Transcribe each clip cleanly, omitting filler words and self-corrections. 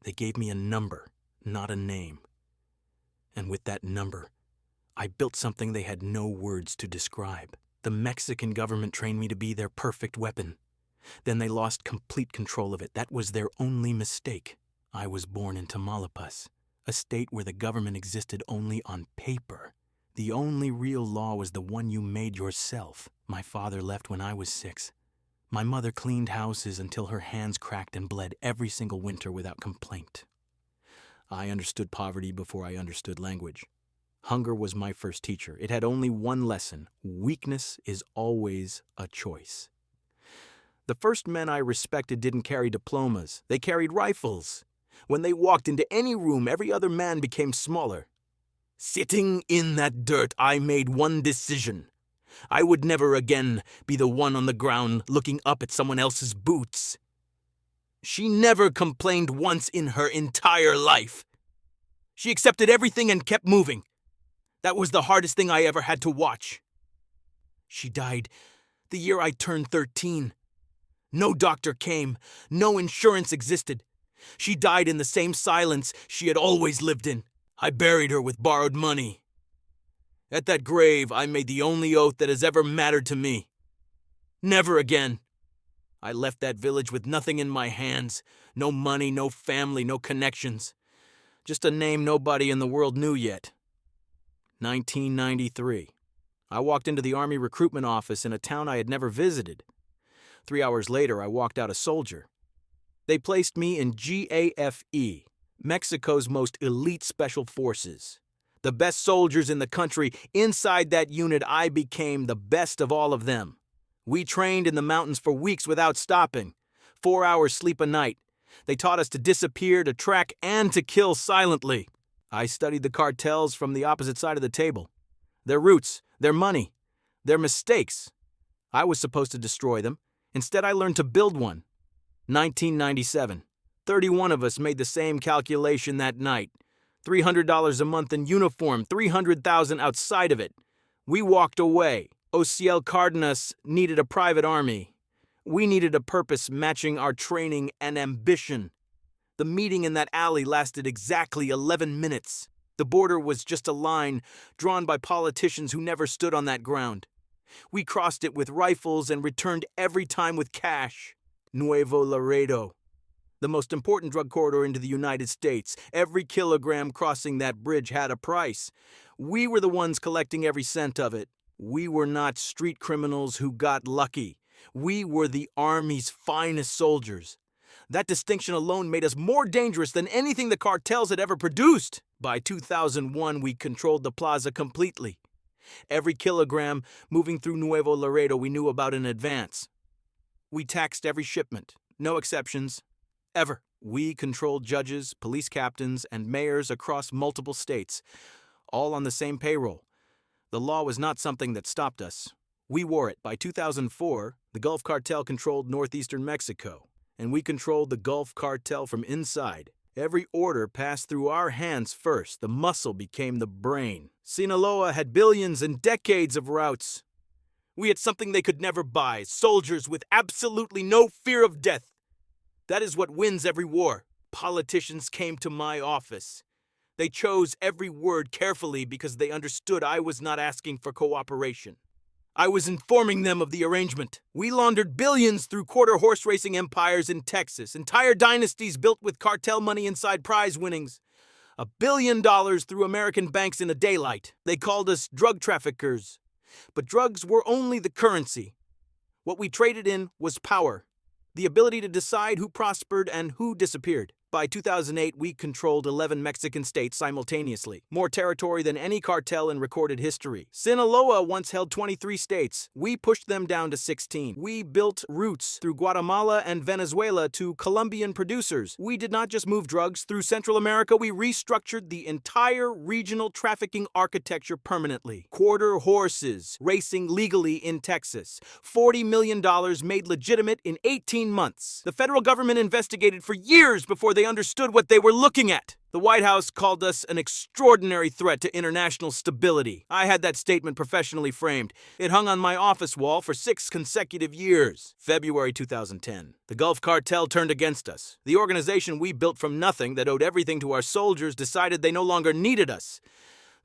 They gave me a number, not a name. And with that number, I built something they had no words to describe. The Mexican government trained me to be their perfect weapon. Then they lost complete control of it. That was their only mistake. I was born in Tamaulipas, a state where the government existed only on paper. The only real law was the one you made yourself. My father left when I was 6. My mother cleaned houses until her hands cracked and bled every single winter without complaint. I understood poverty before I understood language. Hunger was my first teacher. It had only one lesson: weakness is always a choice. The first men I respected didn't carry diplomas. They carried rifles. When they walked into any room, every other man became smaller. Sitting in that dirt, I made one decision. I would never again be the one on the ground looking up at someone else's boots. She never complained once in her entire life. She accepted everything and kept moving. That was the hardest thing I ever had to watch. She died the year I turned 13. No doctor came. No insurance existed. She died in the same silence she had always lived in. I buried her with borrowed money. At that grave, I made the only oath that has ever mattered to me. Never again. I left that village with nothing in my hands. No money, no family, no connections. Just a name nobody in the world knew yet. 1993. I walked into the Army recruitment office in a town I had never visited. 3 hours later, I walked out a soldier. They placed me in GAFE, Mexico's most elite special forces. The best soldiers in the country. Inside that unit, I became the best of all of them. We trained in the mountains for weeks without stopping. 4 hours sleep a night. They taught us to disappear, to track, and to kill silently. I studied the cartels from the opposite side of the table. Their roots, their money, their mistakes. I was supposed to destroy them. Instead, I learned to build one. 1997. 31 of us made the same calculation that night. $300 a month in uniform, $300,000 outside of it. We walked away. Ociel Cardenas needed a private army. We needed a purpose matching our training and ambition. The meeting in that alley lasted exactly 11 minutes. The border was just a line drawn by politicians who never stood on that ground. We crossed it with rifles and returned every time with cash. Nuevo Laredo, the most important drug corridor into the United States. Every kilogram crossing that bridge had a price. We were the ones collecting every cent of it. We were not street criminals who got lucky. We were the Army's finest soldiers. That distinction alone made us more dangerous than anything the cartels had ever produced. By 2001, we controlled the plaza completely. Every kilogram moving through Nuevo Laredo we knew about in advance. We taxed every shipment, no exceptions, ever. We controlled judges, police captains, and mayors across multiple states, all on the same payroll. The law was not something that stopped us. We wore it. By 2004, the Gulf Cartel controlled northeastern Mexico, and we controlled the Gulf Cartel from inside. Every order passed through our hands first. The muscle became the brain. Sinaloa had billions and decades of routes. We had something they could never buy, soldiers with absolutely no fear of death. That is what wins every war. Politicians came to my office. They chose every word carefully because they understood I was not asking for cooperation. I was informing them of the arrangement. We laundered billions through quarter horse racing empires in Texas, entire dynasties built with cartel money inside prize winnings. $1 billion through American banks in the daylight. They called us drug traffickers. But drugs were only the currency. What we traded in was power, the ability to decide who prospered and who disappeared. By 2008, we controlled 11 Mexican states simultaneously, more territory than any cartel in recorded history. Sinaloa once held 23 states. We pushed them down to 16. We built routes through Guatemala and Venezuela to Colombian producers. We did not just move drugs through Central America, we restructured the entire regional trafficking architecture permanently. Quarter horses racing legally in Texas. $40 million made legitimate in 18 months. The federal government investigated for years before they understood what they were looking at. The White House called us an extraordinary threat to international stability. I had that statement professionally framed. It hung on my office wall for 6 consecutive years. February 2010. The Gulf Cartel turned against us. The organization we built from nothing that owed everything to our soldiers decided they no longer needed us.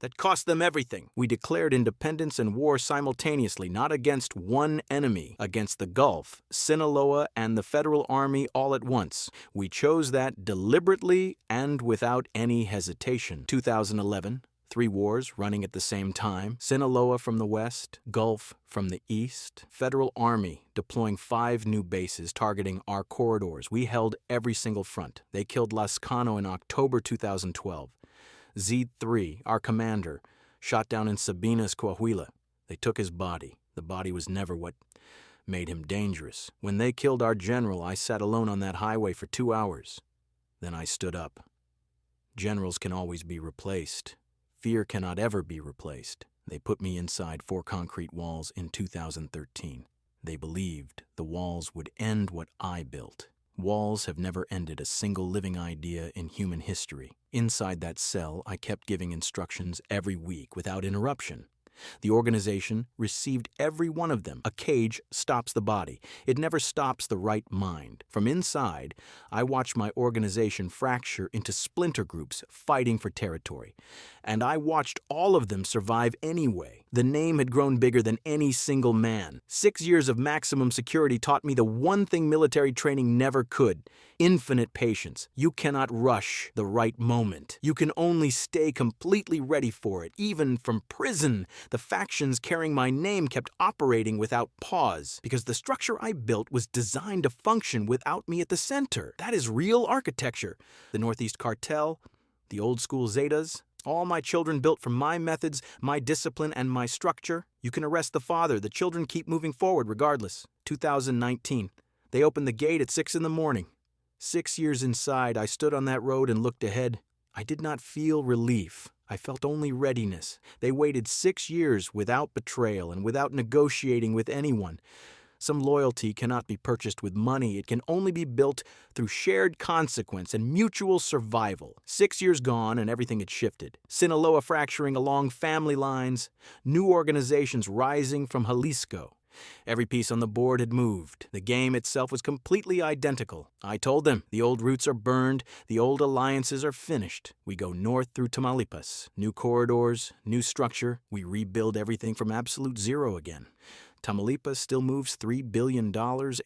That cost them everything. We declared independence and war simultaneously, not against one enemy, against the Gulf, Sinaloa, and the Federal Army all at once. We chose that deliberately and without any hesitation. 2011, 3 wars running at the same time. Sinaloa from the west, Gulf from the east. Federal Army deploying 5 new bases targeting our corridors. We held every single front. They killed Lascano in October 2012. Z3, our commander, shot down in Sabinas, Coahuila. They took his body. The body was never what made him dangerous. When they killed our general, I sat alone on that highway for 2 hours. Then I stood up. Generals can always be replaced. Fear cannot ever be replaced. They put me inside 4 concrete walls in 2013. They believed the walls would end what I built. Walls have never ended a single living idea in human history. Inside that cell, I kept giving instructions every week without interruption. The organization received every one of them. A cage stops the body. It never stops the right mind. From inside, I watched my organization fracture into splinter groups fighting for territory. And I watched all of them survive anyway. The name had grown bigger than any single man. 6 years of maximum security taught me the one thing military training never could: infinite patience. You cannot rush the right moment. You can only stay completely ready for it. Even from prison, the factions carrying my name kept operating without pause, because the structure I built was designed to function without me at the center. That is real architecture. The Northeast Cartel, the old school Zetas, all my children built from my methods, my discipline, and my structure. You can arrest the father. The children keep moving forward regardless. 2019. They opened the gate at 6 in the morning. 6 years inside, I stood on that road and looked ahead. I did not feel relief. I felt only readiness. They waited 6 years without betrayal and without negotiating with anyone. Some loyalty cannot be purchased with money. It can only be built through shared consequence and mutual survival. 6 years gone and everything had shifted. Sinaloa fracturing along family lines. New organizations rising from Jalisco. Every piece on the board had moved. The game itself was completely identical. I told them, the old roots are burned, the old alliances are finished. We go north through Tamaulipas. New corridors, new structure. We rebuild everything from absolute zero again. Tamaulipas still moves $3 billion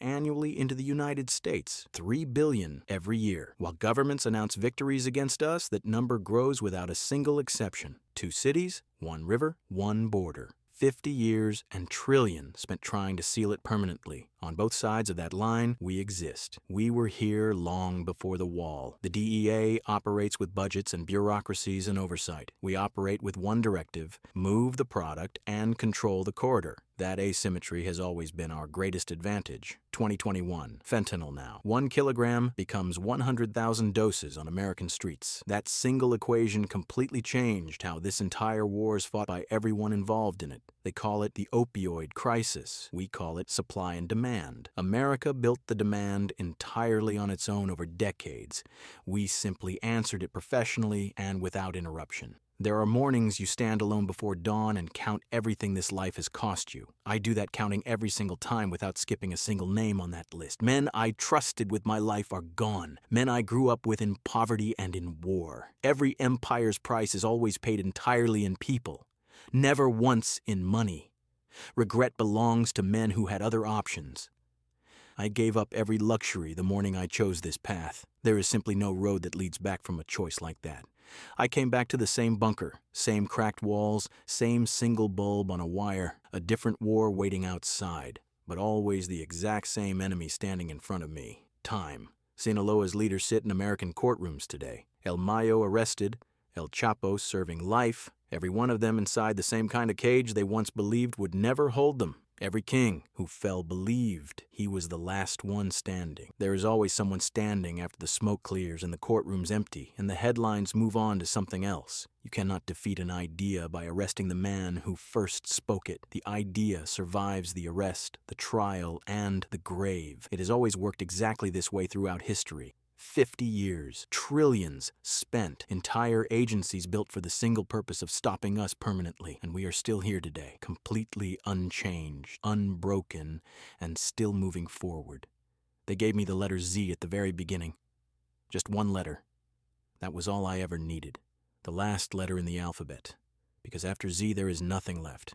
annually into the United States. $3 billion every year. While governments announce victories against us, that number grows without a single exception. 2 cities, 1 river, 1 border. 50 years and trillions spent trying to seal it permanently. On both sides of that line, we exist. We were here long before the wall. The DEA operates with budgets and bureaucracies and oversight. We operate with one directive: move the product and control the corridor. That asymmetry has always been our greatest advantage. 2021. Fentanyl now. 1 kilogram becomes 100,000 doses on American streets. That single equation completely changed how this entire war is fought by everyone involved in it. They call it the opioid crisis. We call it supply and demand. America built the demand entirely on its own over decades. We simply answered it professionally and without interruption. There are mornings you stand alone before dawn and count everything this life has cost you. I do that counting every single time without skipping a single name on that list. Men I trusted with my life are gone. Men I grew up with in poverty and in war. Every empire's price is always paid entirely in people, never once in money. Regret belongs to men who had other options. I gave up every luxury the morning I chose this path. There is simply no road that leads back from a choice like that. I came back to the same bunker, same cracked walls, same single bulb on a wire, a different war waiting outside, but always the exact same enemy standing in front of me: time. Sinaloa's leaders sit in American courtrooms today. El Mayo arrested, El Chapo serving life, every one of them inside the same kind of cage they once believed would never hold them. Every king who fell believed he was the last one standing. There is always someone standing after the smoke clears and the courtroom's empty and the headlines move on to something else. You cannot defeat an idea by arresting the man who first spoke it. The idea survives the arrest, the trial, and the grave. It has always worked exactly this way throughout history. 50 years, trillions spent, entire agencies built for the single purpose of stopping us permanently, and we are still here today, completely unchanged, unbroken, and still moving forward. They gave me the letter Z at the very beginning. Just one letter. That was all I ever needed. The last letter in the alphabet. Because after Z there is nothing left.